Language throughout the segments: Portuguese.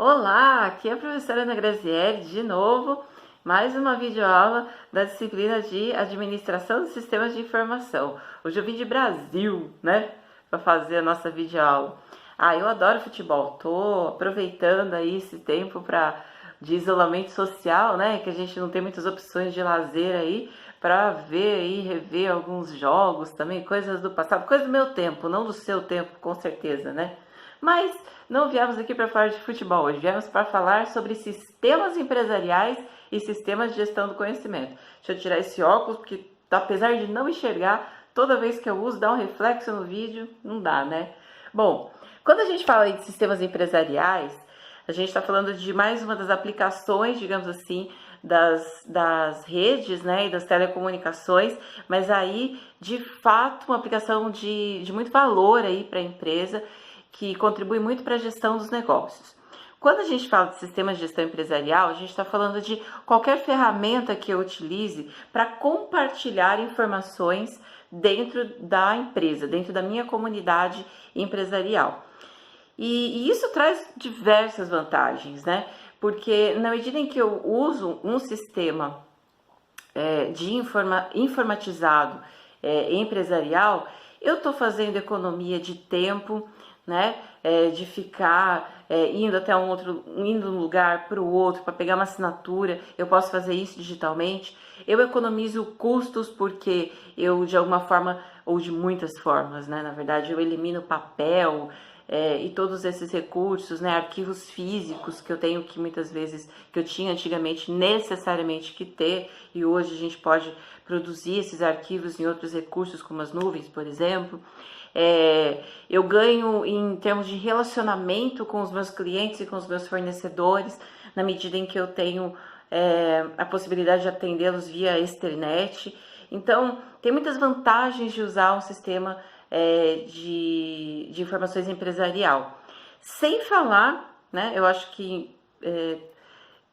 Olá, aqui é a professora Ana Graziele, de novo, mais uma videoaula da disciplina de Administração de Sistemas de Informação. Hoje eu vim de Brasil, né, para fazer a nossa videoaula. Eu adoro futebol, tô aproveitando aí esse tempo de isolamento social, né, que a gente não tem muitas opções de lazer aí, para ver e rever alguns jogos também, coisas do passado, coisas do meu tempo, não do seu tempo, com certeza, né? Mas não viemos aqui para falar de futebol hoje, viemos para falar sobre sistemas empresariais e sistemas de gestão do conhecimento. Deixa eu tirar esse óculos, porque apesar de não enxergar, toda vez que eu uso dá um reflexo no vídeo, não dá, né? Bom, quando a gente fala de sistemas empresariais, a gente está falando de mais uma das aplicações, digamos assim, das redes, né, e das telecomunicações, mas aí, de fato, uma aplicação de muito valor aí para a empresa, que contribui muito para a gestão dos negócios. Quando a gente fala de sistema de gestão empresarial, a gente está falando de qualquer ferramenta que eu utilize para compartilhar informações dentro da empresa, dentro da minha comunidade empresarial. E isso traz diversas vantagens, né? Porque na medida em que eu uso um sistema informatizado empresarial, eu estou fazendo economia de tempo, né? De ficar indo até indo de um lugar para o outro para pegar uma assinatura. Eu posso fazer isso digitalmente. Eu economizo custos porque eu, de alguma forma, ou de muitas formas, né? Na verdade, eu elimino papel e todos esses recursos, né? Arquivos físicos que eu tenho que muitas vezes, que eu tinha antigamente necessariamente que ter, e hoje a gente pode produzir esses arquivos em outros recursos, como as nuvens, por exemplo. Eu ganho em termos de relacionamento com os meus clientes e com os meus fornecedores, na medida em que eu tenho a possibilidade de atendê-los via externet. Então, tem muitas vantagens de usar um sistema de informações empresarial. Sem falar, né, eu acho que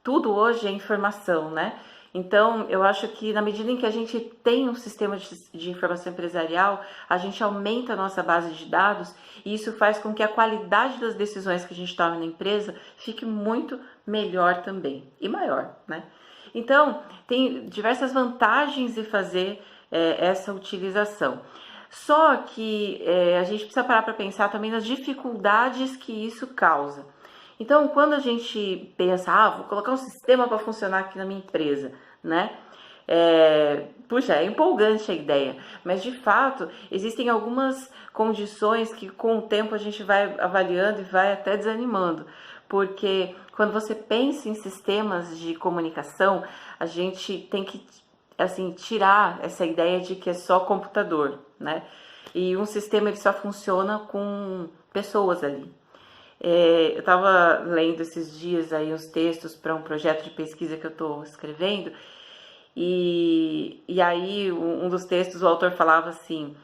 tudo hoje é informação, né? Então, eu acho que na medida em que a gente tem um sistema de informação empresarial, a gente aumenta a nossa base de dados e isso faz com que a qualidade das decisões que a gente toma na empresa fique muito melhor também e maior, né? Então, tem diversas vantagens de fazer essa utilização. Só que a gente precisa parar para pensar também nas dificuldades que isso causa. Então, quando a gente pensa, vou colocar um sistema para funcionar aqui na minha empresa, né? Puxa, é empolgante a ideia, mas de fato existem algumas condições que com o tempo a gente vai avaliando e vai até desanimando, porque quando você pensa em sistemas de comunicação, a gente tem que assim tirar essa ideia de que é só computador, né? E um sistema ele só funciona com pessoas ali. Eu estava lendo esses dias aí os textos para um projeto de pesquisa que eu estou escrevendo e aí um dos textos o autor falava assim,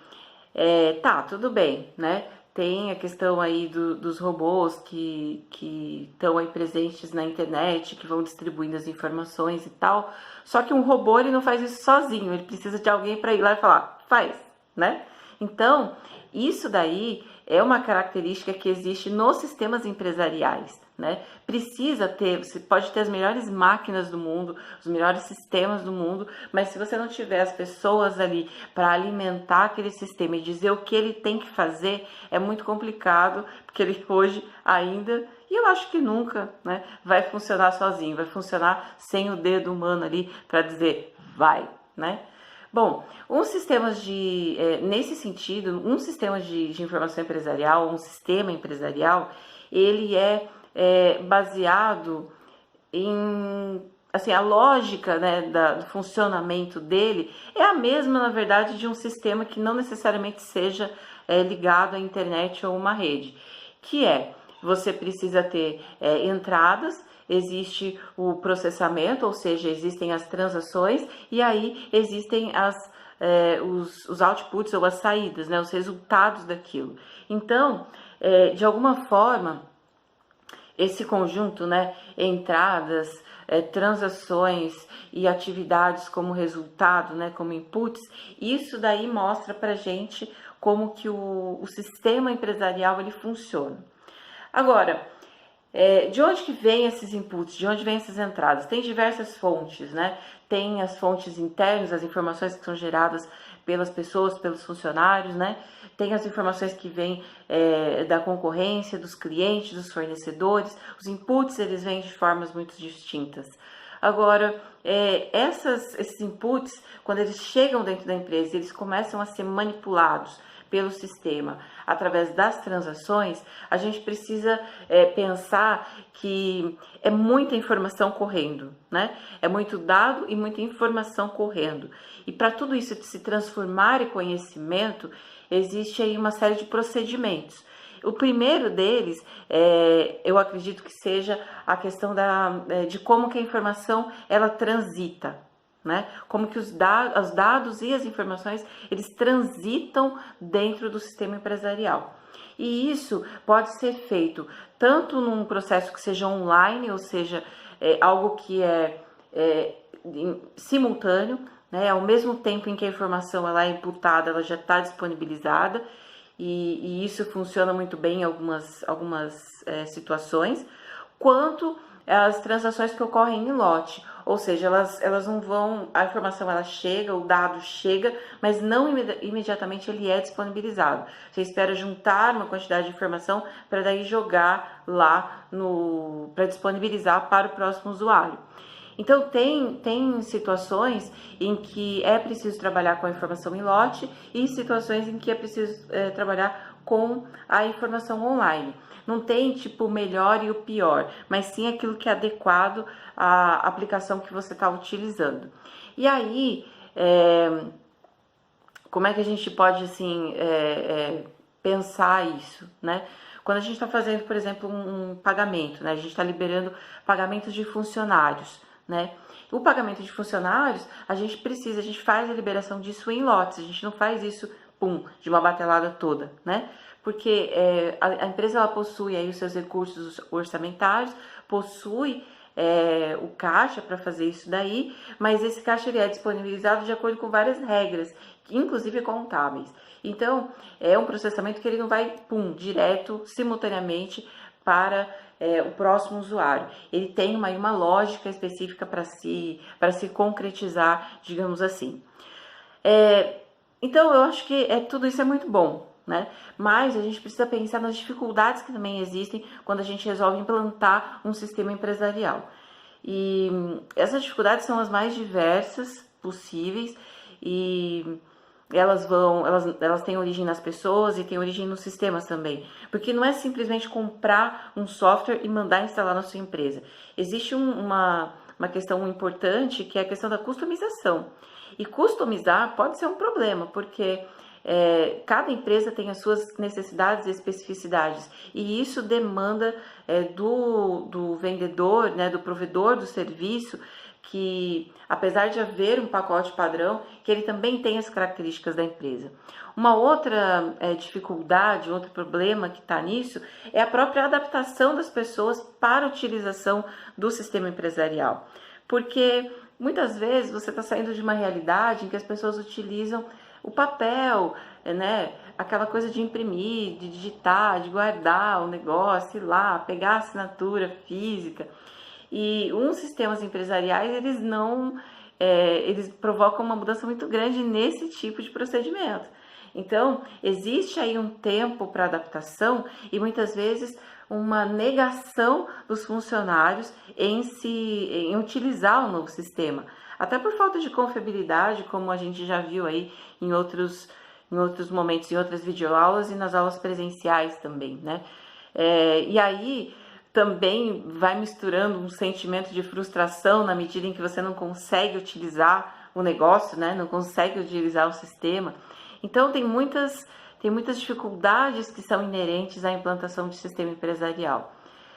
tá, tudo bem, né? Tem a questão aí dos robôs que estão aí presentes na internet, que vão distribuindo as informações e tal, só que um robô ele não faz isso sozinho, ele precisa de alguém para ir lá e falar, faz, né? Então, isso daí é uma característica que existe nos sistemas empresariais, né? Precisa ter, você pode ter as melhores máquinas do mundo, os melhores sistemas do mundo, mas se você não tiver as pessoas ali para alimentar aquele sistema e dizer o que ele tem que fazer, é muito complicado, porque ele hoje ainda, e eu acho que nunca, né, vai funcionar sozinho, vai funcionar sem o dedo humano ali para dizer vai, né? Bom, nesse sentido, um sistema de informação empresarial, um sistema empresarial, ele é baseado em, assim, a lógica, né, do funcionamento dele é a mesma, na verdade, de um sistema que não necessariamente seja ligado à internet ou uma rede, que você precisa ter entradas, existe o processamento, ou seja, existem as transações e aí existem os outputs ou as saídas, né, os resultados daquilo. Então, de alguma forma, esse conjunto, né, entradas, transações e atividades como resultado, né, como inputs, isso daí mostra pra gente como que o sistema empresarial ele funciona. Agora, De onde que vem esses inputs? De onde vêm essas entradas? Tem diversas fontes, né? Tem as fontes internas, as informações que são geradas pelas pessoas, pelos funcionários, né? Tem as informações que vêm da concorrência, dos clientes, dos fornecedores. Os inputs, eles vêm de formas muito distintas. Agora, esses inputs, quando eles chegam dentro da empresa, eles começam a ser manipulados pelo sistema através das transações, a gente precisa pensar que é muita informação correndo, né? É muito dado e muita informação correndo. E para tudo isso se transformar em conhecimento, existe aí uma série de procedimentos. O primeiro deles, eu acredito que seja a questão de como que a informação ela transita, né? Como que os dados e as informações, eles transitam dentro do sistema empresarial. E isso pode ser feito tanto num processo que seja online, ou seja, algo que é simultâneo, né? Ao mesmo tempo em que a informação ela é imputada, ela já está disponibilizada, e isso funciona muito bem em algumas situações, quanto as transações que ocorrem em lote, ou seja, elas não vão, a informação ela chega, o dado chega, mas não imediatamente ele é disponibilizado. Você espera juntar uma quantidade de informação para daí jogar lá para disponibilizar para o próximo usuário. Então, tem situações em que é preciso trabalhar com a informação em lote e situações em que é preciso trabalhar com a informação online. Não tem tipo o melhor e o pior, mas sim aquilo que é adequado à aplicação que você está utilizando. E aí, como é que a gente pode assim pensar isso, né? Quando a gente está fazendo, por exemplo, um pagamento, né? A gente está liberando pagamentos de funcionários, né? O pagamento de funcionários, a gente faz a liberação disso em lotes, a gente não faz isso, de uma batelada toda, né? Porque a empresa ela possui aí os seus recursos orçamentários, possui o caixa para fazer isso daí, mas esse caixa ele é disponibilizado de acordo com várias regras, inclusive contábeis. Então, é um processamento que ele não vai, direto, simultaneamente para o próximo usuário. Ele tem uma lógica específica para se concretizar, digamos assim. Então, eu acho que tudo isso é muito bom, né? Mas a gente precisa pensar nas dificuldades que também existem quando a gente resolve implantar um sistema empresarial. E essas dificuldades são as mais diversas possíveis e elas têm origem nas pessoas e têm origem nos sistemas também. Porque não é simplesmente comprar um software e mandar instalar na sua empresa. Existe uma questão importante que é a questão da customização. E customizar pode ser um problema, porque cada empresa tem as suas necessidades e especificidades, e isso demanda do vendedor, né, do provedor do serviço, que apesar de haver um pacote padrão, que ele também tem as características da empresa. Uma outra dificuldade, outro problema que está nisso, é a própria adaptação das pessoas para a utilização do sistema empresarial, porque muitas vezes você está saindo de uma realidade em que as pessoas utilizam o papel, né? Aquela coisa de imprimir, de digitar, de guardar o negócio, ir lá, pegar a assinatura física. E uns sistemas empresariais, eles provocam uma mudança muito grande nesse tipo de procedimento. Então, existe aí um tempo para adaptação e muitas vezes uma negação dos funcionários em utilizar o novo sistema. Até por falta de confiabilidade, como a gente já viu aí em outros momentos, em outras videoaulas e nas aulas presenciais também, né? E aí também vai misturando um sentimento de frustração na medida em que você não consegue utilizar o negócio, né? Não consegue utilizar o sistema. Então tem muitas dificuldades que são inerentes à implantação de sistema empresarial.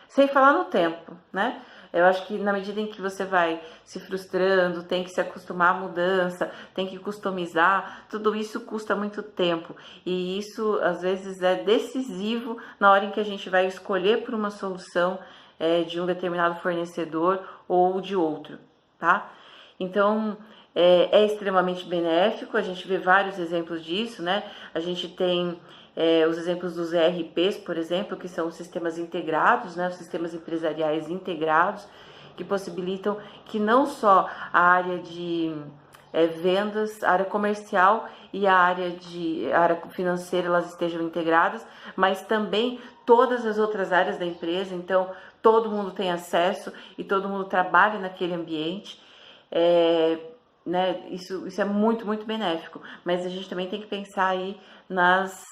Sem falar no tempo, né? Eu acho que na medida em que você vai se frustrando, tem que se acostumar à mudança, tem que customizar, tudo isso custa muito tempo. E isso, às vezes, é decisivo na hora em que a gente vai escolher por uma solução de um determinado fornecedor ou de outro, tá? Então, é extremamente benéfico, a gente vê vários exemplos disso, né? A gente tem os exemplos dos ERPs, por exemplo, que são os sistemas integrados, né, os sistemas empresariais integrados, que possibilitam que não só a área de vendas, a área comercial e a área financeira elas estejam integradas, mas também todas as outras áreas da empresa, então todo mundo tem acesso e todo mundo trabalha naquele ambiente. Né, isso é muito, muito benéfico, mas a gente também tem que pensar aí nas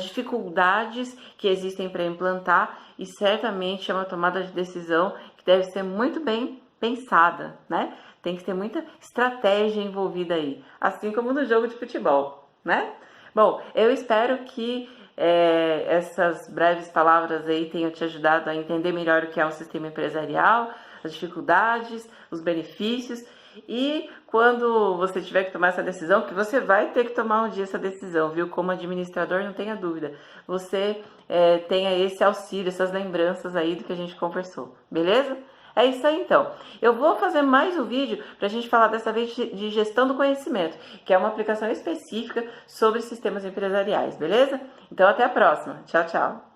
dificuldades que existem para implantar, e certamente é uma tomada de decisão que deve ser muito bem pensada, né? Tem que ter muita estratégia envolvida aí, assim como no jogo de futebol, né? Bom, eu espero que essas breves palavras aí tenham te ajudado a entender melhor o que é um sistema empresarial, as dificuldades, os benefícios, e quando você tiver que tomar essa decisão, que você vai ter que tomar um dia essa decisão, viu? Como administrador, não tenha dúvida, você tenha esse auxílio, essas lembranças aí do que a gente conversou, beleza? É isso aí então. Eu vou fazer mais um vídeo para a gente falar dessa vez de gestão do conhecimento, que é uma aplicação específica sobre sistemas empresariais, beleza? Então até a próxima. Tchau, tchau.